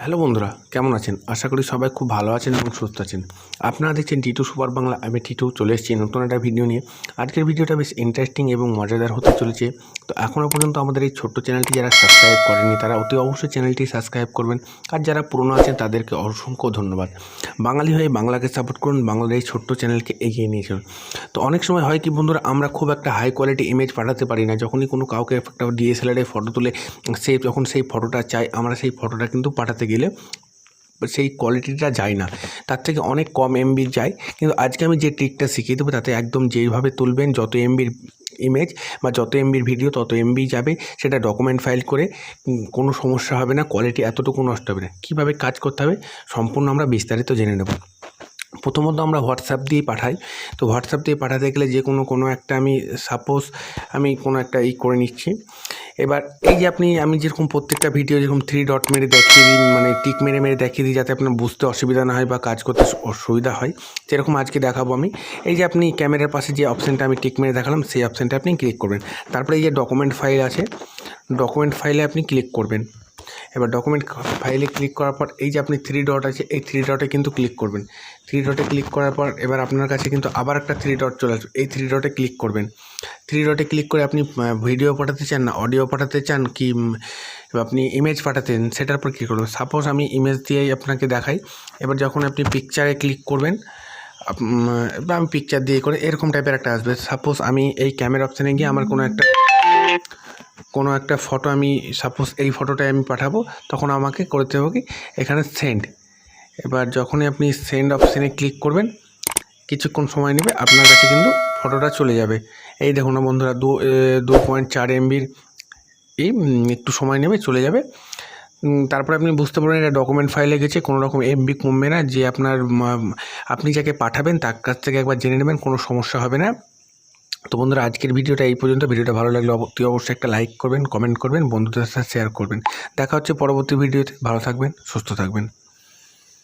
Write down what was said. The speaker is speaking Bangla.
হ্যালো বন্ধুরা, কেমন আছেন? আশা করি সবাই খুব ভালো আছেন এবং সুস্থ আছেন। আপনারা দেখছেন টিটু সুপার বাংলা। আমি টিটু চলে এসেছি নতুন একটা ভিডিও নিয়ে। আজকের ভিডিওটা বেশ ইন্টারেস্টিং এবং মজাদার হতে চলেছে। তো এখনও পর্যন্ত আমাদের এই ছোট্ট চ্যানেলটি যারা সাবস্ক্রাইব করেনি তারা অতি অবশ্যই চ্যানেলটি সাবস্ক্রাইব করবেন। আর যারা পুরনো আছেন তাদেরকে অসংখ্য ধন্যবাদ। বাঙালি হয়ে বাংলাকে সাপোর্ট করুন, বাংলার এই ছোট্ট চ্যানেলকে এগিয়ে নিয়ে চলুন। তো অনেক সময় হয় কি বন্ধুরা, আমরা খুব একটা হাই কোয়ালিটি ইমেজ পাঠাতে পারি না। যখনই কোনো কাউকে একটা ডিএসএলআরে ফটো তুলে যখন সেই ফটোটা চাই, আমরা সেই ফটোটা কিন্তু পাঠাতে গেলে সেই কোয়ালিটিটা যায় না, তার থেকে অনেক কম এমবি যায়। কিন্তু আজকে আমি যে ট্রিকটা শিখিয়ে দেবো তাতে একদম যেইভাবে তুলবেন, যত এমবির ইমেজ বা যত এমবির ভিডিও তত এমবি যাবে, সেটা ডকুমেন্ট ফাইল করে কোনো সমস্যা হবে না, কোয়ালিটি এতটুকু নষ্ট হবে না। কীভাবে কাজ করতে হবে সম্পূর্ণ আমরা বিস্তারিত জেনে নেব। প্রথমত আমরা হোয়াটসঅ্যাপ দিয়ে পাঠাই। তো হোয়াটসঅ্যাপ দিয়ে পাঠাতে গেলে যে কোনো একটা আমি কোনো একটা করে নিচ্ছি। এবার এই যে আমি যেরকম প্রত্যেকটা ভিডিও যেরকম 3 ডট মেরে দেখিয়ে দিই, মানে টিক মেরে দেখিয়ে দিই, যাতে আপনার বুঝতে অসুবিধা না হয় বা কাজ করতে অসুবিধা হয়, সেরকম আজকে দেখাবো আমি। এই যে আপনি ক্যামেরার পাশে যে অপশানটা আমি টিক মেরে দেখালাম, সেই অপশানটা আপনি ক্লিক করবেন। তারপরে এই যে ডকুমেন্ট ফাইল আছে, ডকুমেন্ট ফাইলে আপনি ক্লিক করবেন। এবার ডকুমেন্ট ফাইলে ক্লিক করার পর এই যে আপনি 3 ডট আছে, এই 3 ডটে কিন্তু ক্লিক করবেন। 3 ডটে ক্লিক করার পর এবার আপনার কাছে কিন্তু আবার একটা 3 ডট চলে আসবে, এই 3 ডটে ক্লিক করবেন। 3 ডটে ক্লিক করে আপনি ভিডিও পাঠাতে চান না অডিও পাঠাতে চান, কি আপনি ইমেজ পাঠাতেন, সেটার উপর ক্লিক করবেন। সাপোজ আমি ইমেজ দিয়েই আপনাকে দেখাই। এবার যখন আপনি পিকচারে ক্লিক করবেন, বা আমি পিকচার দিয়ে করে এরকম টাইপের একটা আসবে। সাপোজ আমি এই ক্যামেরা অপশানে গিয়ে আমার কোনো একটা ফটো, আমি সাপোজ এই ফটোটাই আমি পাঠাবো, তখন আমাকে করতে হবে কি এখানে সেন্ড। এবার যখনই আপনি সেন্ড অপশানে ক্লিক করবেন, কিছুক্ষণ সময় নেবে, আপনার কাছে কিন্তু ফটোটা চলে যাবে। এই দেখুন না বন্ধুরা, 2.4 এমবির একটু সময় নেবে, চলে যাবে। তারপরে আপনি বুঝতে পারবেন এটা ডকুমেন্ট ফাইলে গেছে, কোনো রকম এমবি কমবে না। যে আপনি যাকে পাঠাবেন তার কাছ থেকে একবার জেনে নেবেন, কোনো সমস্যা হবে না। তো বন্ধুরা, আজকের ভিডিওটা এই পর্যন্ত। ভিডিওটা ভালো লাগলে অবশ্যই একটা লাইক করবেন, কমেন্ট করবেন, বন্ধুদের সাথে শেয়ার করবেন। দেখা হচ্ছে পরবর্তী ভিডিওতে। ভালো থাকবেন, সুস্থ থাকবেন।